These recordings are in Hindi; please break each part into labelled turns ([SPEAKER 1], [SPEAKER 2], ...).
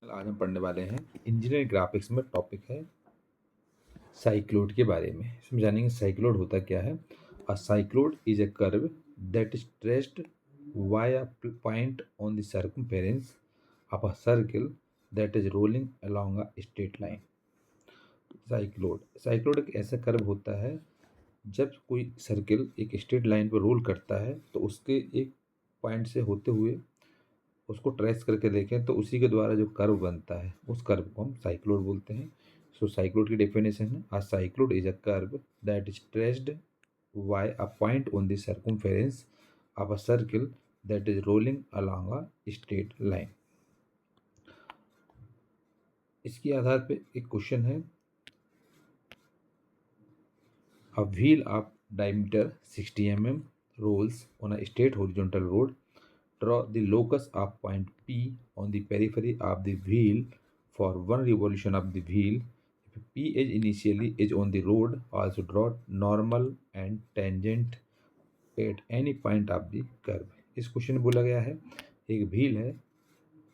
[SPEAKER 1] आज हम पढ़ने वाले हैं इंजीनियरिंग ग्राफिक्स में टॉपिक है साइक्लोड के बारे में। इसमें जानेंगे साइक्लोड होता क्या है। A cycloid is a curve that is traced by a point on the circumference of a circle that is rolling along a straight line. Cycloid एक ऐसा कर्व होता है जब कोई सर्किल एक स्ट्रेट लाइन पर रोल करता है तो उसके एक पॉइंट से होते हुए उसको ट्रेस करके देखें तो उसी के द्वारा जो कर्व बनता है उस कर्व को हम साइक्लोड बोलते हैं। सो साइक्लोड की डेफिनेशन है a cycloid is a curve that is traced by a point on the circumference of a circle that is rolling along a straight line. इसके आधार पे एक क्वेश्चन है, a wheel of diameter 60 mm rolls on a straight horizontal road. Draw the locus of point P on the periphery of the wheel for one revolution of the wheel. If P is initially is on the road, also draw normal and tangent at any point of the curve. इस क्वेश्चन में बोला गया है एक व्हील है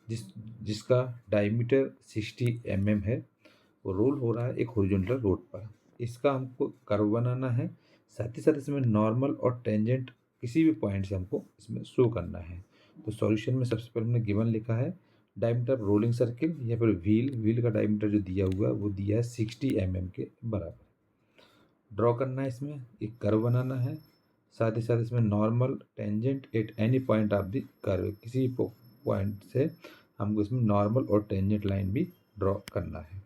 [SPEAKER 1] जिसका डायमीटर 60 mm है, वो रोल हो रहा है एक हॉरिजॉन्टल रोड पर। इसका हमको कर्व बनाना है, साथ ही साथ इसमें नॉर्मल और टेंजेंट किसी भी पॉइंट से हमको इसमें शो करना है। तो सॉल्यूशन में सबसे पहले हमने गिवन लिखा है डायमीटर रोलिंग सर्किल या फिर व्हील का डायमीटर जो दिया हुआ है वो दिया है 60 mm के बराबर। ड्रॉ करना है, इसमें एक कर्व बनाना है, साथ ही साथ इसमें normal tangent at any point of the curve, किसी पॉइंट से हमको इसमें नॉर्मल और टेंजेंट लाइन भी ड्रॉ करना है।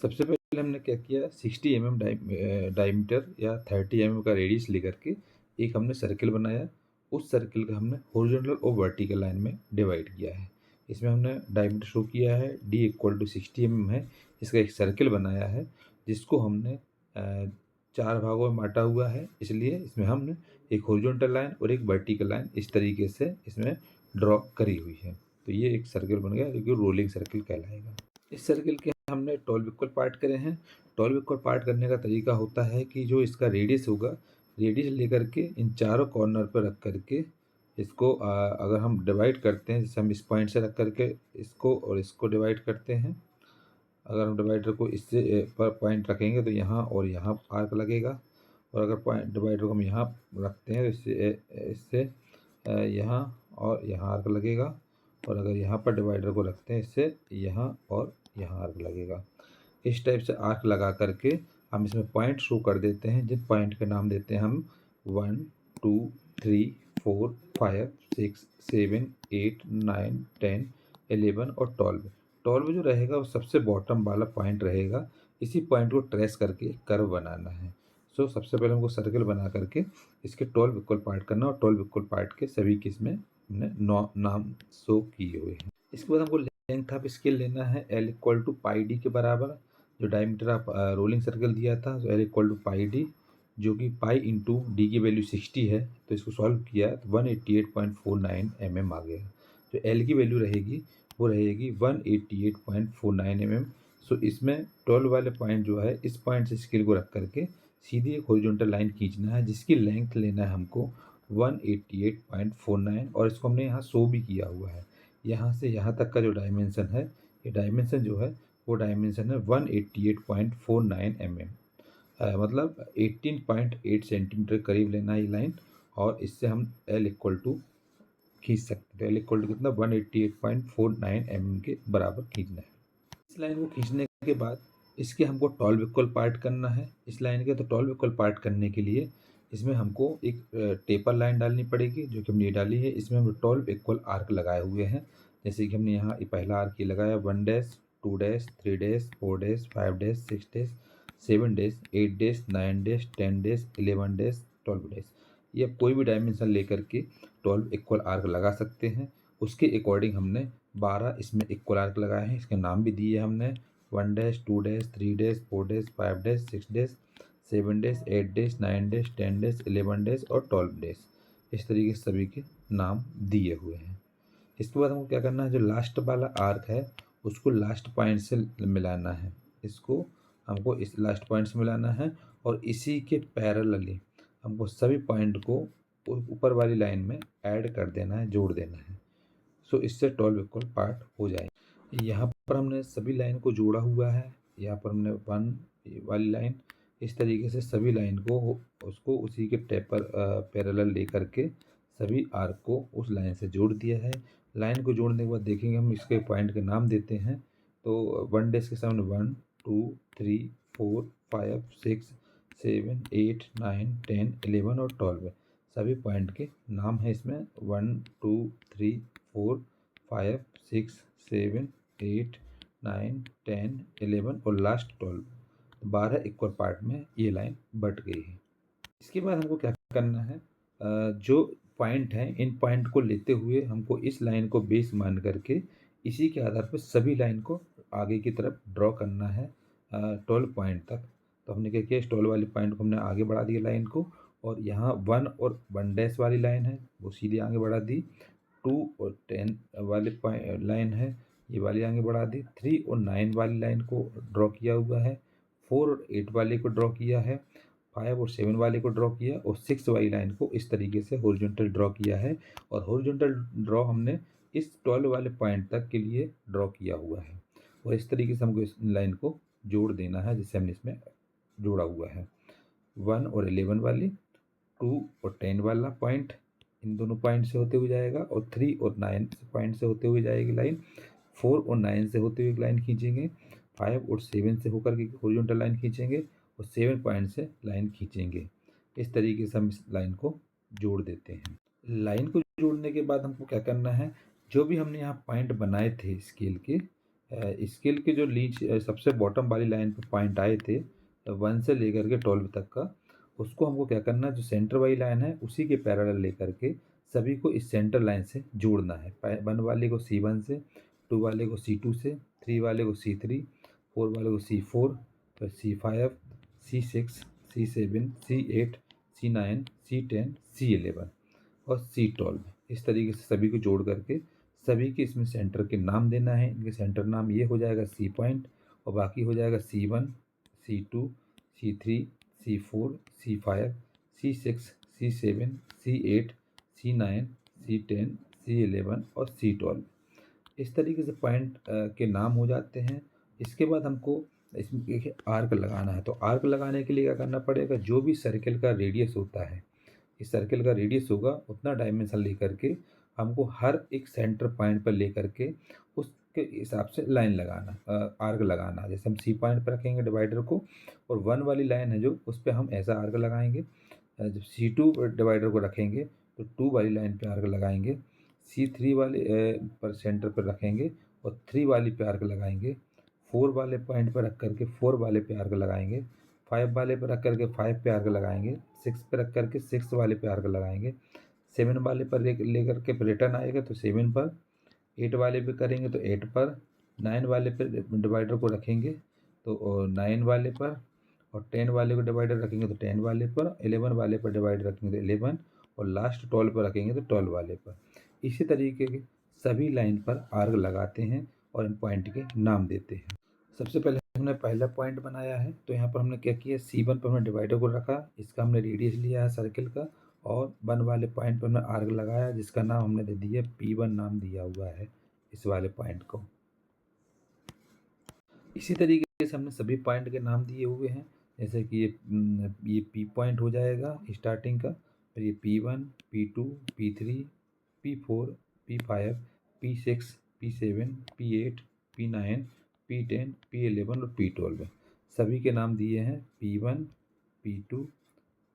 [SPEAKER 1] सबसे पहले हमने क्या किया, 60 mm डायमीटर या 30 mm का रेडियस लेकर के एक हमने सर्किल बनाया। उस सर्किल का हमने हॉरिजॉन्टल और वर्टिकल लाइन में डिवाइड किया है। इसमें हमने डायमीटर शो किया है d = 60 mm है। इसका एक सर्किल बनाया है जिसको हमने 4 भागों में बांटा हुआ है, इसलिए इसमें हमने एक हॉरिजॉन्टल लाइन और एक वर्टिकल लाइन इस तरीके से इसमें ड्रॉ करी हुई है। तो ये एक सर्किल बन गया जो रोलिंग सर्किल कहलाएगा। इस सर्किल के हमने 12 इक्वल पार्ट करे हैं। 12 इक्वल पार्ट करने का तरीका होता है कि जो इसका रेडियस होगा, रेडियस लेकर के इन चारों कॉर्नर पर रख करके इसको अगर हम डिवाइड करते हैं, जैसे हम इस पॉइंट से रख करके इसको और इसको डिवाइड करते हैं, अगर हम डिवाइडर को इससे पर पॉइंट रखेंगे तो यहाँ और यहाँ आर्क लगेगा, और अगर पॉइंट डिवाइडर को हम यहाँ रखते हैं तो इससे इससे यहाँ और यहाँ आर्क लगेगा, और अगर यहाँ पर डिवाइडर को रखते हैं इससे यहाँ और यहाँ आर्क लगेगा। इस टाइप से आर्क लगा करके हम इसमें पॉइंट शो कर देते हैं, जिन पॉइंट के नाम देते हैं हम 1 2 3 4 5 6 7 8 9 10 11 और 12। 12 जो रहेगा वो सबसे बॉटम वाला पॉइंट रहेगा। इसी पॉइंट को ट्रेस करके कर्व बनाना है। सो सबसे पहले हमको सर्कल बना करके इसके 12 इक्वल पार्ट करना, और 12 इक्वल पार्ट के सभी के इसमें हमने नाम शो किए हुए हैं। इसके बाद हमको लेंथ ऑफ स्केल लेना है L = πd के बराबर। जो डायमीटर ऑफ रोलिंग सर्कल दिया था तो L = πd, जो कि पाई इंटू डी की वैल्यू 60 है, तो इसको सॉल्व किया तो 188.49 mm आ गया। जो L की वैल्यू रहेगी वो रहेगी 188.49 mm। सो इसमें 12 वाले पॉइंट जो है, इस पॉइंट से स्केल को रख करके सीधी एक हॉरिजॉन्टल लाइन खींचना है जिसकी लेंथ लेना है हमको 188.49, और इसको हमने यहाँ शो भी किया हुआ है। यहाँ से यहाँ तक का जो डायमेंशन है, ये डायमेंशन जो है वो डायमेंशन है 188.49 mm, मतलब 18.8 सेंटीमीटर करीब लेना है ये लाइन, और इससे हम L = खींच सकते हैं। L = कितना, 188.49 mm के बराबर खींचना है। इस लाइन को खींचने के बाद इसके हमको 12 इक्वल पार्ट करना है इस लाइन के। तो 12 इक्वल पार्ट करने के लिए इसमें हमको एक टेपर लाइन डालनी पड़ेगी, जो कि हमने ये डाली है। इसमें हम 12 इक्वल आर्क लगाए हुए हैं, जैसे कि हमने यहाँ पहला आर्क ये लगाया 1 dash 2 dash 3 dash 4 dash 5 dash 6 dash 7 dash 8 dash 9 dash 10 dash 11 dash 12 dash. ये कोई भी डायमेंशन लेकर के 12 इक्वल आर्क लगा सकते हैं। उसके अकॉर्डिंग हमने 12 इसमें इक्वल आर्क लगाए हैं, इसके नाम भी दिए हमने 1 dash 2 dash 3 dash 4 dash 5 dash 6 dash 7 dash 8 dash 9 dash 10 dash 11 dash और 12 डैश। इस तरीके से सभी के नाम दिए हुए हैं। इसके बाद हमको क्या करना है, जो लास्ट वाला आर्क है उसको लास्ट पॉइंट से मिलाना है। इसको हमको इस लास्ट पॉइंट से मिलाना है, और इसी के पैरेलली हमको सभी पॉइंट को ऊपर वाली लाइन में ऐड कर देना है, जोड़ देना है। सो इससे 12 इक्वल पार्ट हो जाएंगे। यहाँ पर हमने सभी लाइन को जोड़ा हुआ है। यहाँ पर हमने 1 वाली लाइन इस तरीके से सभी लाइन को उसको उसी के टैप पर पैरेलल लेकर के सभी आर्क को उस लाइन से जोड़ दिया है। लाइन को जोड़ने के बाद देखेंगे हम इसके पॉइंट के नाम देते हैं। तो 1 डैश के सामने 1 2 3 4 5 6 7 8 9 10 11 और 12 सभी पॉइंट के नाम है इसमें। 1 2 3 4 5 6 7 8 9 10 11 और लास्ट 12 इक्वल पार्ट में ये लाइन बट गई है। इसके बाद हमको क्या करना है, जो पॉइंट हैं इन पॉइंट को लेते हुए हमको इस लाइन को बेस मान करके इसी के आधार पर सभी लाइन को आगे की तरफ ड्रॉ करना है 12 पॉइंट तक। तो हमने क्या किया, इस 12 वाले पॉइंट को हमने आगे बढ़ा दिया लाइन को, और यहाँ 1 और 1 डैश वाली लाइन है वो सीधे आगे बढ़ा दी। 2 और 10 वाले लाइन है ये वाली आगे बढ़ा दी। 3 और 9 वाली लाइन को ड्रॉ किया हुआ है। 4 और 8 वाले को ड्रॉ किया है। 5 और 7 वाले को ड्रॉ किया और 6 वाली लाइन को इस तरीके से हॉरिजॉन्टल ड्रॉ किया है। और हॉरिजॉन्टल ड्रॉ हमने इस 12 वाले पॉइंट तक के लिए ड्रॉ किया हुआ है। और इस तरीके से हमको इस लाइन को जोड़ देना है जिससे हमने इसमें जोड़ा हुआ है। 1 और 11 वाली, 2 और 10 वाला पॉइंट इन दोनों पॉइंट से होते हुए जाएगा, और 3 और 9 पॉइंट से होते हुए जाएगी लाइन। 4 और 9 से होते हुए लाइन खींचेंगे। 5 और 7 से होकर के हॉरिजॉन्टल लाइन खींचेंगे और 7 पॉइंट से लाइन खींचेंगे। इस तरीके से हम इस लाइन को जोड़ देते हैं। लाइन को जोड़ने के बाद हमको क्या करना है, जो भी हमने यहाँ पॉइंट बनाए थे स्केल के जो सबसे बॉटम वाली लाइन पर पॉइंट आए थे 1 से लेकर के 12 तक का, उसको हमको क्या करना है, जो सेंटर वाली लाइन है उसी के पैरेलल लेकर के सभी को इस सेंटर लाइन से जोड़ना है। 1 वाले को C1 से, 2 वाले को C2 से, 3 वाले को C3, 4 वाले को C4, फिर C5, C6, C7, C8, C9, C10, C11 और C12। इस तरीके से सभी को जोड़ करके सभी के इसमें सेंटर के नाम देना है। इनके सेंटर नाम ये हो जाएगा C पॉइंट, और बाकी हो जाएगा C1, C2, C3, C4, C5, C6, C7, C8, C9, C10, C11 और C12। इस तरीके से पॉइंट के नाम हो जाते हैं। इसके बाद हमको इसमें देखिए आर्क लगाना है। तो आर्क लगाने के लिए क्या करना पड़ेगा, जो भी सर्कल का रेडियस होता है, इस सर्कल का रेडियस होगा उतना डायमेंशन लेकर के हमको हर एक सेंटर पॉइंट पर लेकर के उसके हिसाब से लाइन लगाना, आर्क लगाना। जैसे हम C पॉइंट पर रखेंगे डिवाइडर को, और 1 वाली लाइन है जो उस पर हम ऐसा आर्क लगाएंगे। जब C2 डिवाइडर को रखेंगे तो 2 वाली लाइन पे आर्क लगाएंगे। C3 वाले पर सेंटर पर रखेंगे और 3 वाली पे आर्क लगाएंगे। 4 वाले पॉइंट पर रख करके 4 वाले पे आर्क लगाएंगे। 5 वाले पे रख करके 5 पे आर्क लगाएंगे। 6 पे रख करके 6 वाले पे आर्क लगाएंगे। 7 वाले पर लेकर के रिटर्न आएगा तो 7 पर। 8 वाले पे करेंगे तो 8 पर। 9 वाले पे डिवाइडर को रखेंगे तो 9 वाले पर, और 10 वाले को डिवाइडर रखेंगे तो 10 वाले पर। 11 वाले पर डिवाइडर रखेंगे तो 11, और लास्ट 12 पर रखेंगे तो 12 वाले पर। इसी तरीके के सभी लाइन पर आर्क लगाते हैं और इन पॉइंट के नाम देते हैं। सबसे पहले हमने पहला पॉइंट बनाया है, तो यहाँ पर हमने क्या किया, C1 पर हमने डिवाइडर को रखा, इसका हमने रेडियस लिया है सर्कल का, और 1 वाले पॉइंट पर हमने आर्क लगाया जिसका नाम हमने दे दिया P1 नाम दिया हुआ है इस वाले पॉइंट को। इसी तरीके से हमने सभी पॉइंट के नाम दिए हुए हैं। जैसे कि ये P पॉइंट हो जाएगा स्टार्टिंग का, फिर ये P1, P2, P3, P4, P5, P6, P7, P8, P9, P10, P11 और P12 सभी के नाम दिए हैं। P1, P2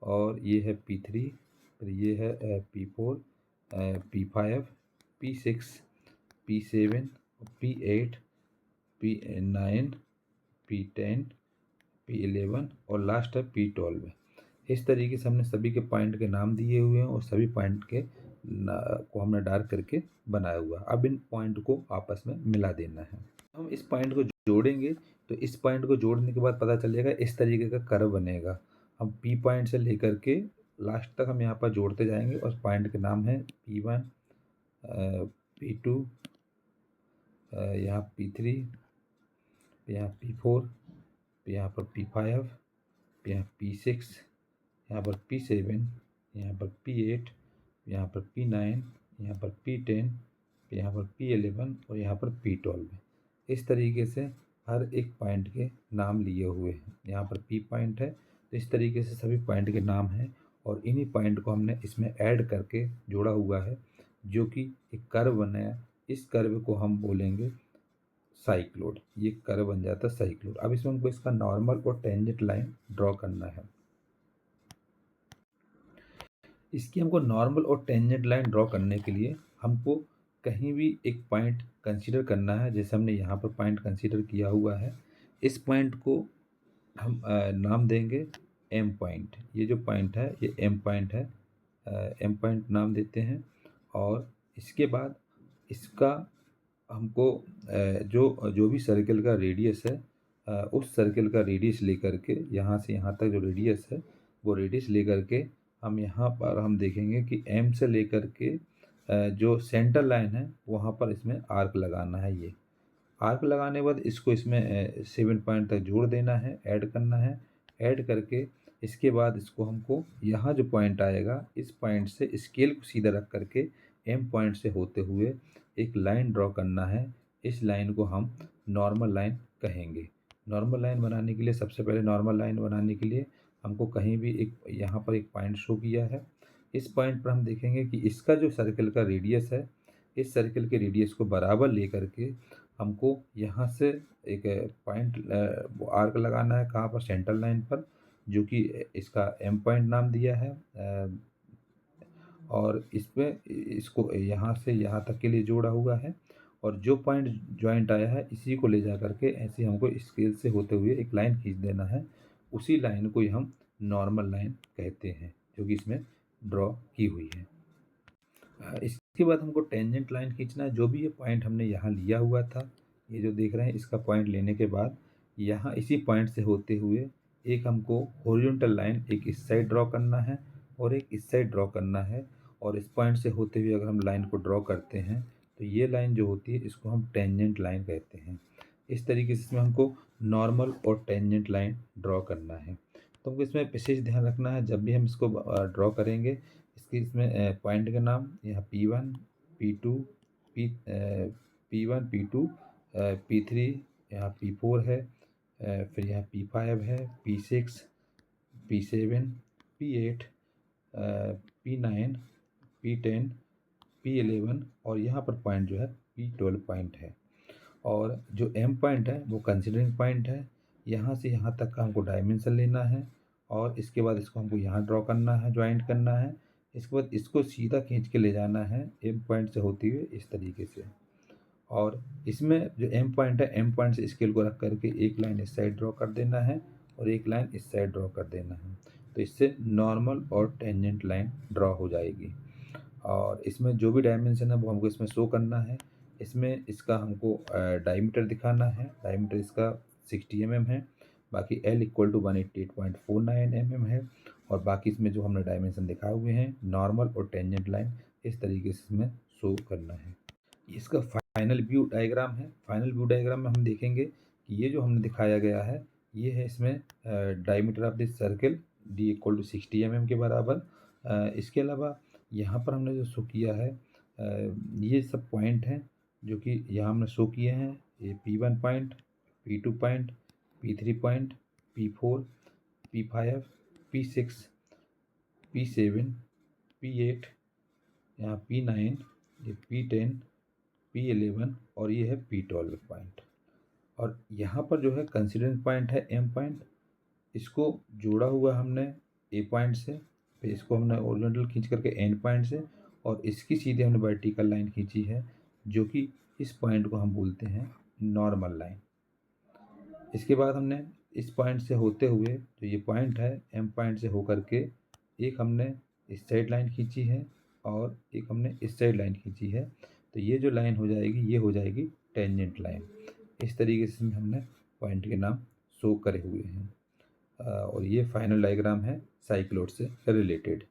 [SPEAKER 1] और ये है P3, फिर ये है P4, P5, P6, P7, P8, P9, P10, P11 और लास्ट है P12। इस तरीके से हमने सभी के पॉइंट के नाम दिए हुए हैं और सभी पॉइंट के को हमने डार्क करके बनाया हुआ। अब इन पॉइंट को आपस में मिला देना है। हम इस पॉइंट को जोड़ेंगे तो इस पॉइंट को जोड़ने के बाद पता चलेगा इस तरीके का कर्व बनेगा। हम P पॉइंट से लेकर के लास्ट तक हम यहाँ पर जोड़ते जाएंगे और पॉइंट के नाम है P1, P2, यहाँ P3, यहाँ P4, यहाँ पर P5, यहाँ P6, यहाँ पर P7, यहाँ पर P8, यहाँ पर P9, यहाँ पर P10, यहाँ पर P11 और यहाँ पर P12। इस तरीके से हर एक पॉइंट के नाम लिए हुए हैं। यहाँ पर पी पॉइंट है, तो इस तरीके से सभी पॉइंट के नाम हैं और इन्हीं पॉइंट को हमने इसमें ऐड करके जोड़ा हुआ है, जो कि एक कर्व बनाया। इस कर्व को हम बोलेंगे साइक्लोड। ये कर्व बन जाता है साइक्लोड। अब इसमें हमको इसका नॉर्मल और टेंजेंट लाइन ड्रॉ करना है। इसकी हमको नॉर्मल और टेंजेंट लाइन ड्रॉ करने के लिए हमको कहीं भी एक पॉइंट कंसीडर करना है। जैसे हमने यहाँ पर पॉइंट कंसीडर किया हुआ है, इस पॉइंट को हम नाम देंगे एम पॉइंट। ये जो पॉइंट है ये एम पॉइंट है, एम पॉइंट नाम देते हैं। और इसके बाद इसका हमको जो जो भी सर्कल का रेडियस है, उस सर्कल का रेडियस लेकर के यहाँ से यहाँ तक जो रेडियस है वो रेडियस लेकर के हम यहाँ पर हम देखेंगे कि एम से लेकर के जो सेंटर लाइन है वहाँ पर इसमें आर्क लगाना है। ये आर्क लगाने के बाद इसको इसमें 7 पॉइंट तक जोड़ देना है, ऐड करना है। ऐड करके इसके बाद इसको हमको यहाँ जो पॉइंट आएगा इस पॉइंट से स्केल को सीधा रख करके एम पॉइंट से होते हुए एक लाइन ड्रॉ करना है। इस लाइन को हम नॉर्मल लाइन कहेंगे। नॉर्मल लाइन बनाने के लिए सबसे पहले नॉर्मल लाइन बनाने के लिए हमको कहीं भी एक यहाँ पर एक पॉइंट शो किया है। इस पॉइंट पर हम देखेंगे कि इसका जो सर्कल का रेडियस है, इस सर्कल के रेडियस को बराबर लेकर के हमको यहाँ से एक पॉइंट आर्क लगाना है। कहाँ पर? सेंटर लाइन पर, जो कि इसका एम पॉइंट नाम दिया है। और इसमें इसको यहाँ से यहाँ तक के लिए जोड़ा हुआ है और जो पॉइंट जॉइंट आया है इसी को ले जा करके ऐसे हमको स्केल से होते हुए एक लाइन खींच देना है। उसी लाइन को ही हम नॉर्मल लाइन कहते हैं, जो कि इसमें ड्रॉ की हुई है। इसके बाद हमको टेंजेंट लाइन खींचना है। जो भी ये पॉइंट हमने यहाँ लिया हुआ था, ये जो देख रहे हैं, इसका पॉइंट लेने के बाद यहाँ इसी पॉइंट से होते हुए एक हमको हॉरिजॉन्टल लाइन एक इस साइड ड्रॉ करना है और एक इस साइड ड्रॉ करना है। और इस पॉइंट से होते हुए अगर हम लाइन को ड्रॉ करते हैं तो ये लाइन जो होती है इसको हम टेंजेंट लाइन कहते हैं। इस तरीके से इसमें हमको नॉर्मल और टेंजेंट लाइन ड्रॉ करना है। तो हमको इसमें विशेष ध्यान रखना है, जब भी हम इसको ड्रॉ करेंगे इसके इसमें पॉइंट का नाम यहाँ P1 P2 P1 P2 P3, यहाँ P4 है, फिर यहाँ P5 है, P6 P7 P8 P9 P10 P11 और यहाँ पर पॉइंट जो है P12 पॉइंट है। और जो एम पॉइंट है वो कंसीडरिंग पॉइंट है। यहाँ से यहाँ तक का हमको डायमेंशन लेना है और इसके बाद इसको हमको यहाँ ड्रॉ करना है, ज्वाइंट करना है। इसके बाद इसको सीधा खींच के ले जाना है एम पॉइंट से होती हुए इस तरीके से। और इसमें जो एम पॉइंट है, एम पॉइंट से स्केल को रख करके एक लाइन इस साइड ड्रॉ कर देना है और एक लाइन इस साइड ड्रॉ कर देना है। तो इससे नॉर्मल और टेंजेंट लाइन ड्रॉ हो जाएगी। और इसमें जो भी डायमेंशन है वो हमको इसमें शो करना है। इसमें इसका हमको डायमीटर दिखाना है। डायमीटर इसका 60 mm है। बाकी L इक्वल टू 188.49 mm है। और बाकी इसमें जो हमने डायमेंशन दिखाए हुए हैं नॉर्मल और टेंजेंट लाइन इस तरीके से इसमें शो करना है। इसका फाइनल व्यू डायग्राम है। फाइनल व्यू डायग्राम में हम देखेंगे कि ये जो हमने दिखाया गया है ये है इसमें diameter of this circle D equal to 60 mm के बराबर। इसके अलावा यहाँ पर हमने जो शो किया है ये सब पॉइंट हैं जो कि यहाँ हमने शो किए हैं। ये P1 point, P2 point, P3 point, P4, P5, P6, P7, P8, यहाँ P9, ये P10, P11 और ये है P12 पॉइंट। और यहाँ पर जो है कंसीडरिंग पॉइंट है एम पॉइंट, इसको जोड़ा हुआ हमने ए पॉइंट से, फिर इसको हमने ओरिजेंटल खींच करके एंड पॉइंट से और इसकी सीधे हमने वर्टिकल लाइन खींची है, जो कि इस पॉइंट को हम बोलते हैं नॉर्मल लाइन। इसके बाद हमने इस पॉइंट से होते हुए जो ये पॉइंट है एम पॉइंट से होकर के एक हमने इस साइड लाइन खींची है और एक हमने इस साइड लाइन खींची है। तो ये जो लाइन हो जाएगी ये हो जाएगी टेंजेंट लाइन। इस तरीके से हमने पॉइंट के नाम शो करे हुए हैं। और ये फाइनल डायग्राम है साइक्लोड से रिलेटेड।